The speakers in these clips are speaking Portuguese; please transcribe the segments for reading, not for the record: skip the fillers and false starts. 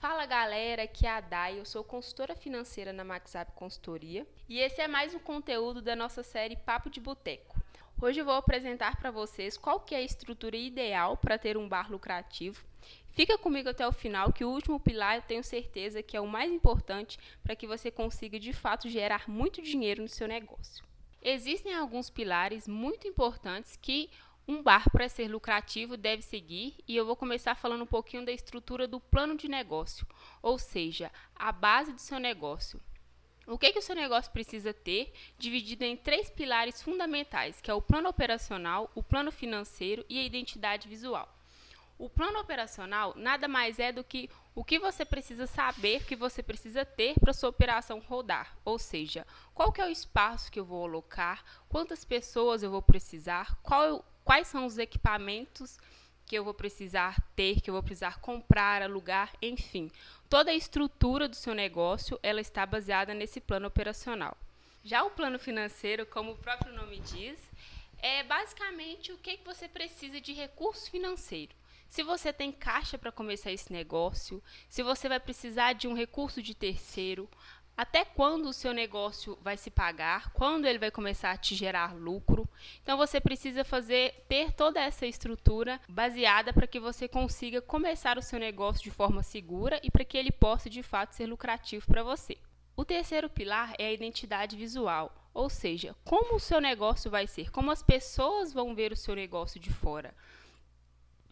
Fala galera, aqui é a Dai, eu sou consultora financeira na MaxUp Consultoria e esse é mais um conteúdo da nossa série Papo de Boteco. Hoje eu vou apresentar para vocês qual que é a estrutura ideal para ter um bar lucrativo. Fica comigo até o final que o último pilar eu tenho certeza que é o mais importante para que você consiga de fato gerar muito dinheiro no seu negócio. Existem alguns pilares muito importantes que um bar, para ser lucrativo, deve seguir, e eu vou começar falando um pouquinho da estrutura do plano de negócio, ou seja, a base do seu negócio. O que o seu negócio precisa ter, dividido em 3 pilares fundamentais, que é o plano operacional, o plano financeiro e a identidade visual. O plano operacional nada mais é do que o que você precisa saber, que você precisa ter para sua operação rodar. Ou seja, qual que é o espaço que eu vou alocar, quantas pessoas eu vou precisar, quais são os equipamentos que eu vou precisar ter, que eu vou precisar comprar, alugar, enfim. Toda a estrutura do seu negócio ela está baseada nesse plano operacional. Já o plano financeiro, como o próprio nome diz, é basicamente o que você precisa de recurso financeiro. Se você tem caixa para começar esse negócio, se você vai precisar de um recurso de terceiro, até quando o seu negócio vai se pagar, quando ele vai começar a te gerar lucro. Então você precisa ter toda essa estrutura baseada para que você consiga começar o seu negócio de forma segura e para que ele possa de fato ser lucrativo para você. O terceiro pilar é a identidade visual, ou seja, como o seu negócio vai ser, como as pessoas vão ver o seu negócio de fora.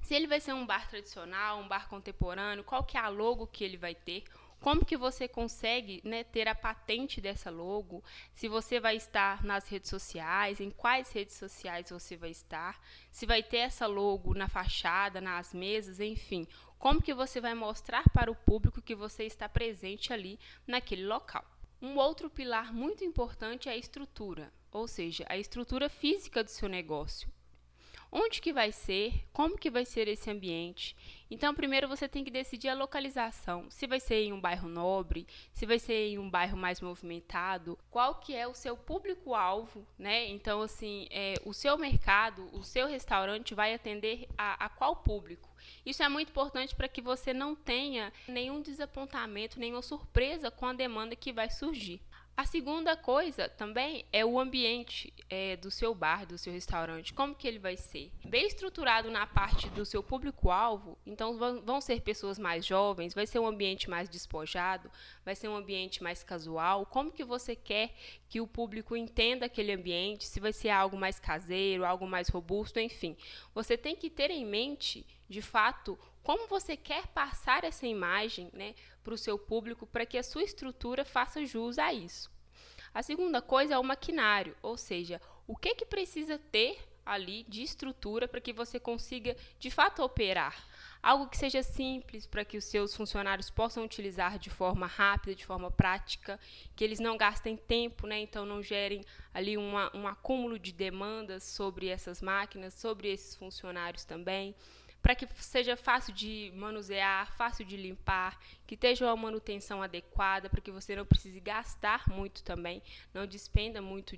Se ele vai ser um bar tradicional, um bar contemporâneo, qual que é a logo que ele vai ter, como que você consegue, ter a patente dessa logo, se você vai estar nas redes sociais, em quais redes sociais você vai estar, se vai ter essa logo na fachada, nas mesas, enfim, como que você vai mostrar para o público que você está presente ali naquele local. Um outro pilar muito importante é a estrutura, ou seja, a estrutura física do seu negócio. Onde que vai ser, como que vai ser esse ambiente. Então, primeiro você tem que decidir a localização, se vai ser em um bairro nobre, se vai ser em um bairro mais movimentado, qual que é o seu público-alvo, né? Então, assim, o seu mercado, o seu restaurante vai atender a qual público. Isso é muito importante para que você não tenha nenhum desapontamento, nenhuma surpresa com a demanda que vai surgir. A segunda coisa também é o ambiente do seu bar, do seu restaurante, como que ele vai ser. Bem estruturado na parte do seu público-alvo, então vão ser pessoas mais jovens, vai ser um ambiente mais despojado, vai ser um ambiente mais casual. Como que você quer que o público entenda aquele ambiente, se vai ser algo mais caseiro, algo mais robusto, enfim. Você tem que ter em mente, de fato, como você quer passar essa imagem, para o seu público, para que a sua estrutura faça jus a isso. A segunda coisa é o maquinário, ou seja, o que precisa ter ali de estrutura para que você consiga, de fato, operar. Algo que seja simples para que os seus funcionários possam utilizar de forma rápida, de forma prática, que eles não gastem tempo, então não gerem ali um acúmulo de demandas sobre essas máquinas, sobre esses funcionários também, para que seja fácil de manusear, fácil de limpar, que esteja uma manutenção adequada, para que você não precise gastar muito também, não despenda muito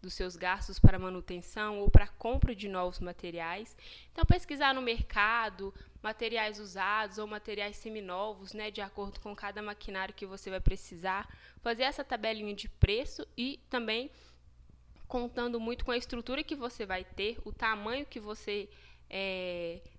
dos seus gastos para manutenção ou para compra de novos materiais. Então, pesquisar no mercado, materiais usados ou materiais seminovos, de acordo com cada maquinário que você vai precisar, fazer essa tabelinha de preço e também contando muito com a estrutura que você vai ter, o tamanho que você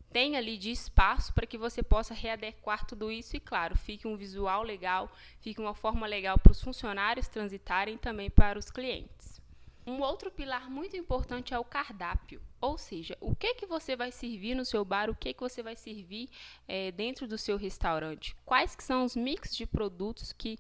tem ali de espaço para que você possa readequar tudo isso e, claro, fique um visual legal, fique uma forma legal para os funcionários transitarem e também para os clientes. Um outro pilar muito importante é o cardápio, ou seja, o que você vai servir no seu bar, o que você vai servir dentro do seu restaurante, quais que são os mix de produtos que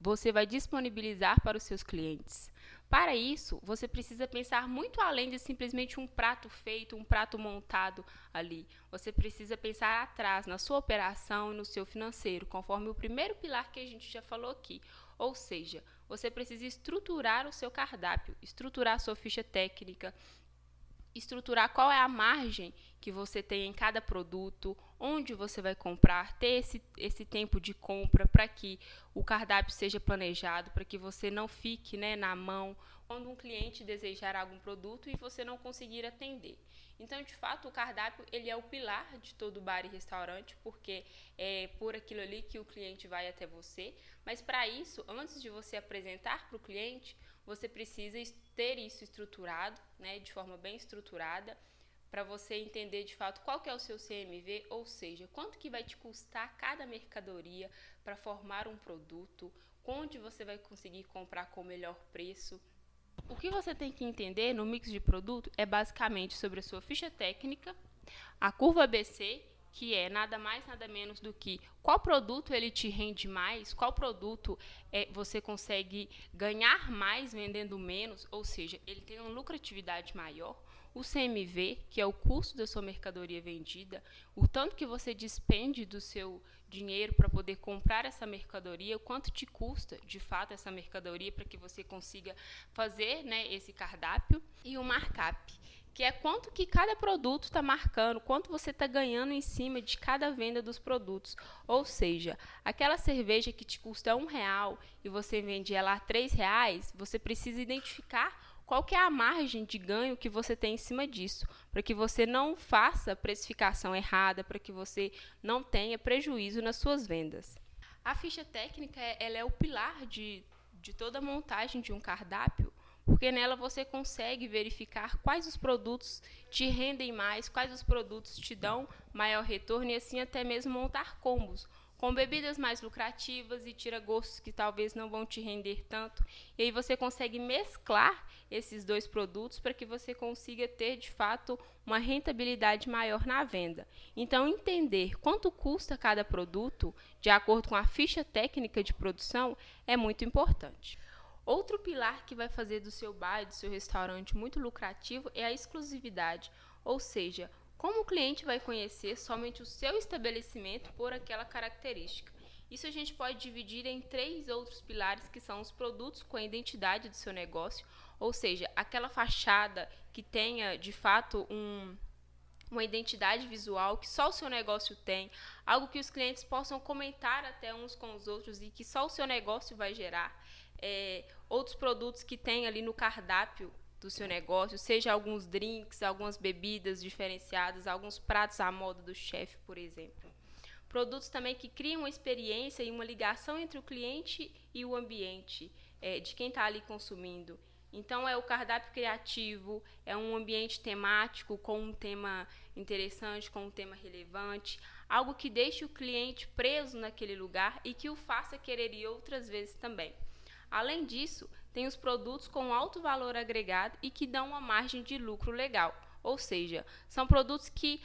você vai disponibilizar para os seus clientes. Para isso, você precisa pensar muito além de simplesmente um prato feito, um prato montado ali. Você precisa pensar atrás, na sua operação e no seu financeiro, conforme o primeiro pilar que a gente já falou aqui. Ou seja, você precisa estruturar o seu cardápio, estruturar a sua ficha técnica, estruturar qual é a margem que você tem em cada produto, onde você vai comprar, ter esse tempo de compra para que o cardápio seja planejado, para que você não fique, né, na mão quando um cliente desejar algum produto e você não conseguir atender. Então, de fato, o cardápio ele é o pilar de todo bar e restaurante, porque é por aquilo ali que o cliente vai até você. Mas para isso, antes de você apresentar para o cliente, você precisa ter isso estruturado, né, de forma bem estruturada, para você entender de fato qual que é o seu CMV, ou seja, quanto que vai te custar cada mercadoria para formar um produto, onde você vai conseguir comprar com o melhor preço. O que você tem que entender no mix de produto é basicamente sobre a sua ficha técnica, a curva ABC, que é nada mais, nada menos do que qual produto ele te rende mais, qual produto você consegue ganhar mais vendendo menos, ou seja, ele tem uma lucratividade maior. O CMV, que é o custo da sua mercadoria vendida, o tanto que você despende do seu dinheiro para poder comprar essa mercadoria, o quanto te custa, de fato, essa mercadoria para que você consiga fazer, né, esse cardápio. E o markup, que é quanto que cada produto está marcando, quanto você está ganhando em cima de cada venda dos produtos. Ou seja, aquela cerveja que te custa R$1 e você vende ela a R$3, você precisa identificar qual que é a margem de ganho que você tem em cima disso, para que você não faça precificação errada, para que você não tenha prejuízo nas suas vendas. A ficha técnica ela é o pilar de toda a montagem de um cardápio, porque nela você consegue verificar quais os produtos te rendem mais, quais os produtos te dão maior retorno e assim até mesmo montar combos com bebidas mais lucrativas e tira-gostos que talvez não vão te render tanto. E aí você consegue mesclar esses dois produtos para que você consiga ter, de fato, uma rentabilidade maior na venda. Então, entender quanto custa cada produto, de acordo com a ficha técnica de produção, é muito importante. Outro pilar que vai fazer do seu bar e do seu restaurante muito lucrativo é a exclusividade, ou seja, como o cliente vai conhecer somente o seu estabelecimento por aquela característica. Isso a gente pode dividir em 3 outros pilares, que são os produtos com a identidade do seu negócio, ou seja, aquela fachada que tenha, de fato, uma identidade visual que só o seu negócio tem, algo que os clientes possam comentar até uns com os outros e que só o seu negócio vai gerar. Outros produtos que tem ali no cardápio do seu negócio, seja alguns drinks, algumas bebidas diferenciadas, alguns pratos à moda do chefe, por exemplo. Produtos também que criam uma experiência e uma ligação entre o cliente e o ambiente de quem está ali consumindo. Então, é o cardápio criativo, é um ambiente temático com um tema interessante, com um tema relevante, algo que deixe o cliente preso naquele lugar e que o faça querer ir outras vezes também. Além disso, tem os produtos com alto valor agregado e que dão uma margem de lucro legal, ou seja, são produtos que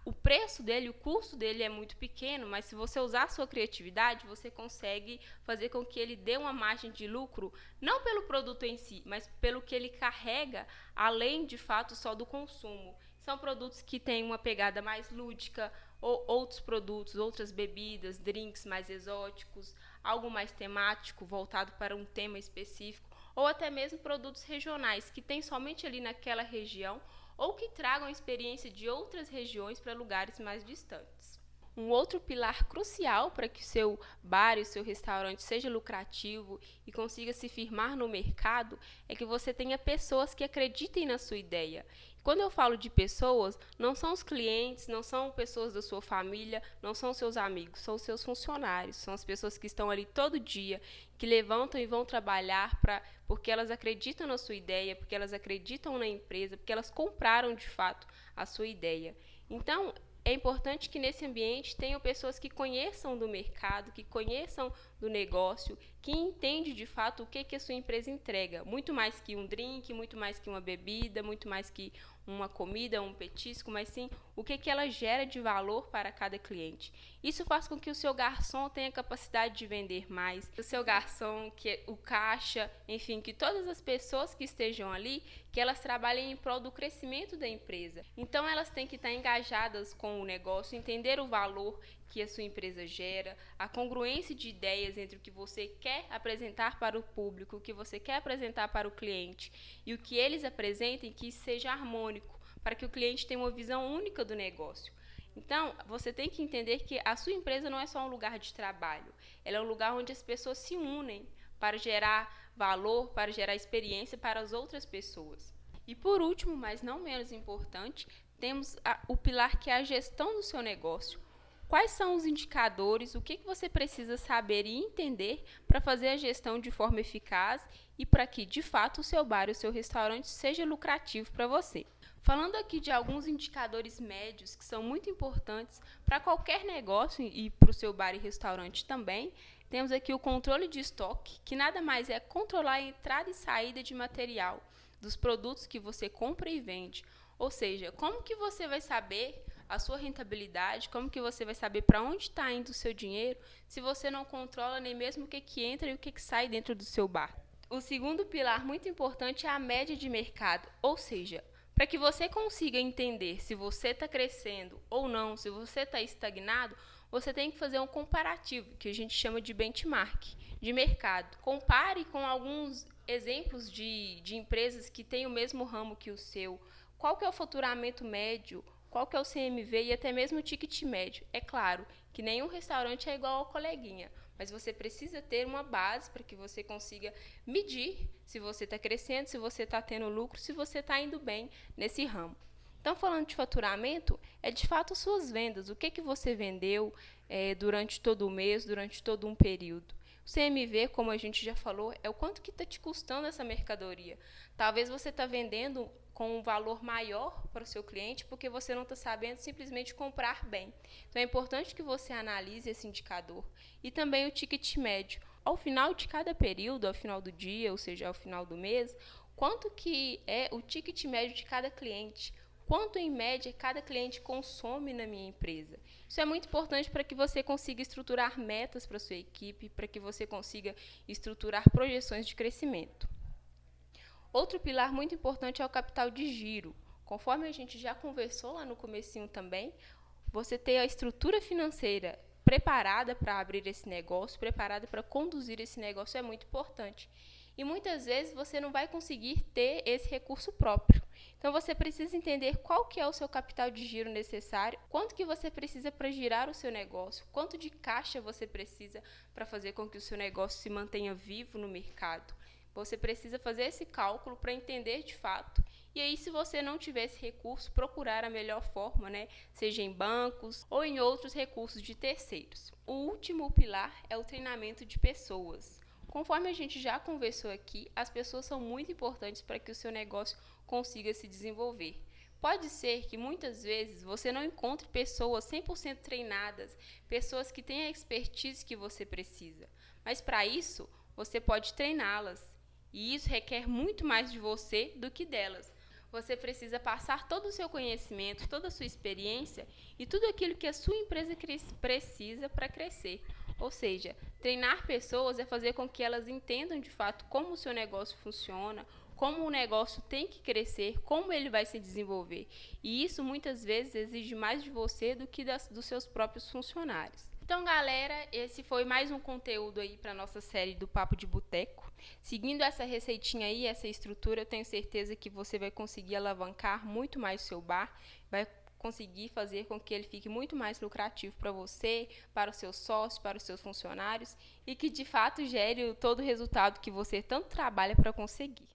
o preço dele, o custo dele é muito pequeno, mas se você usar a sua criatividade, você consegue fazer com que ele dê uma margem de lucro, não pelo produto em si, mas pelo que ele carrega, além de fato só do consumo. São produtos que têm uma pegada mais lúdica, ou outros produtos, outras bebidas, drinks mais exóticos, algo mais temático, voltado para um tema específico, ou até mesmo produtos regionais, que tem somente ali naquela região, ou que tragam a experiência de outras regiões para lugares mais distantes. Um outro pilar crucial para que o seu bar e o seu restaurante seja lucrativo e consiga se firmar no mercado é que você tenha pessoas que acreditem na sua ideia. Quando eu falo de pessoas, não são os clientes, não são pessoas da sua família, não são seus amigos, são os seus funcionários, são as pessoas que estão ali todo dia, que levantam e vão trabalhar porque elas acreditam na sua ideia, porque elas acreditam na empresa, porque elas compraram de fato a sua ideia. Então, é importante que nesse ambiente tenham pessoas que conheçam do mercado, que conheçam do negócio, que entendem de fato o que a sua empresa entrega. Muito mais que um drink, muito mais que uma bebida, muito mais que uma comida, um petisco, mas sim o que ela gera de valor para cada cliente. Isso faz com que o seu garçom tenha capacidade de vender mais, o seu garçom, que o caixa, enfim, que todas as pessoas que estejam ali, que elas trabalhem em prol do crescimento da empresa. Então, elas têm que estar engajadas com o negócio, entender o valor que a sua empresa gera, a congruência de ideias entre o que você quer apresentar para o público, o que você quer apresentar para o cliente e o que eles apresentem, que seja harmônico, para que o cliente tenha uma visão única do negócio. Então, você tem que entender que a sua empresa não é só um lugar de trabalho, ela é um lugar onde as pessoas se unem para gerar valor, para gerar experiência para as outras pessoas. E por último, mas não menos importante, temos o pilar que é a gestão do seu negócio. Quais são os indicadores, o que você precisa saber e entender para fazer a gestão de forma eficaz e para que, de fato, o seu bar e o seu restaurante seja lucrativo para você. Falando aqui de alguns indicadores médios que são muito importantes para qualquer negócio e para o seu bar e restaurante também, temos aqui o controle de estoque, que nada mais é controlar a entrada e saída de material dos produtos que você compra e vende. Ou seja, como que você vai saber a sua rentabilidade, como que você vai saber para onde está indo o seu dinheiro se você não controla nem mesmo o que entra e o que sai dentro do seu bar. O segundo pilar muito importante é a média de mercado, ou seja, para que você consiga entender se você está crescendo ou não, se você está estagnado, você tem que fazer um comparativo, que a gente chama de benchmark, de mercado. Compare com alguns exemplos de empresas que têm o mesmo ramo que o seu. Qual que é o faturamento médio? Qual que é o CMV e até mesmo o ticket médio? É claro que nenhum restaurante é igual ao coleguinha, mas você precisa ter uma base para que você consiga medir se você está crescendo, se você está tendo lucro, se você está indo bem nesse ramo. Então, falando de faturamento, é de fato suas vendas, o que você vendeu durante todo o mês, durante todo um período. O CMV, como a gente já falou, é o quanto que está te custando essa mercadoria. Talvez você está vendendo com um valor maior para o seu cliente porque você não está sabendo simplesmente comprar bem. Então, é importante que você analise esse indicador. E também o ticket médio. Ao final de cada período, ao final do dia, ou seja, ao final do mês, quanto que é o ticket médio de cada cliente? Quanto, em média, cada cliente consome na minha empresa? Isso é muito importante para que você consiga estruturar metas para a sua equipe, para que você consiga estruturar projeções de crescimento. Outro pilar muito importante é o capital de giro. Conforme a gente já conversou lá no comecinho também, você ter a estrutura financeira preparada para abrir esse negócio, preparada para conduzir esse negócio é muito importante. E muitas vezes você não vai conseguir ter esse recurso próprio. Então você precisa entender qual que é o seu capital de giro necessário, quanto que você precisa para girar o seu negócio, quanto de caixa você precisa para fazer com que o seu negócio se mantenha vivo no mercado. Você precisa fazer esse cálculo para entender de fato. E aí, se você não tiver esse recurso, procurar a melhor forma, seja em bancos ou em outros recursos de terceiros. O último pilar é o treinamento de pessoas. Conforme a gente já conversou aqui, as pessoas são muito importantes para que o seu negócio consiga se desenvolver. Pode ser que muitas vezes você não encontre pessoas 100% treinadas, pessoas que têm a expertise que você precisa, mas para isso você pode treiná-las. E isso requer muito mais de você do que delas. Você precisa passar todo o seu conhecimento, toda a sua experiência e tudo aquilo que a sua empresa precisa para crescer. Ou seja, treinar pessoas é fazer com que elas entendam de fato como o seu negócio funciona, como o negócio tem que crescer, como ele vai se desenvolver. E isso muitas vezes exige mais de você do que dos seus próprios funcionários. Então, galera, esse foi mais um conteúdo aí para a nossa série do Papo de Boteco. Seguindo essa receitinha aí, essa estrutura, eu tenho certeza que você vai conseguir alavancar muito mais o seu bar, vai conseguir fazer com que ele fique muito mais lucrativo para você, para os seus sócios, para os seus funcionários e que, de fato, gere todo o resultado que você tanto trabalha para conseguir.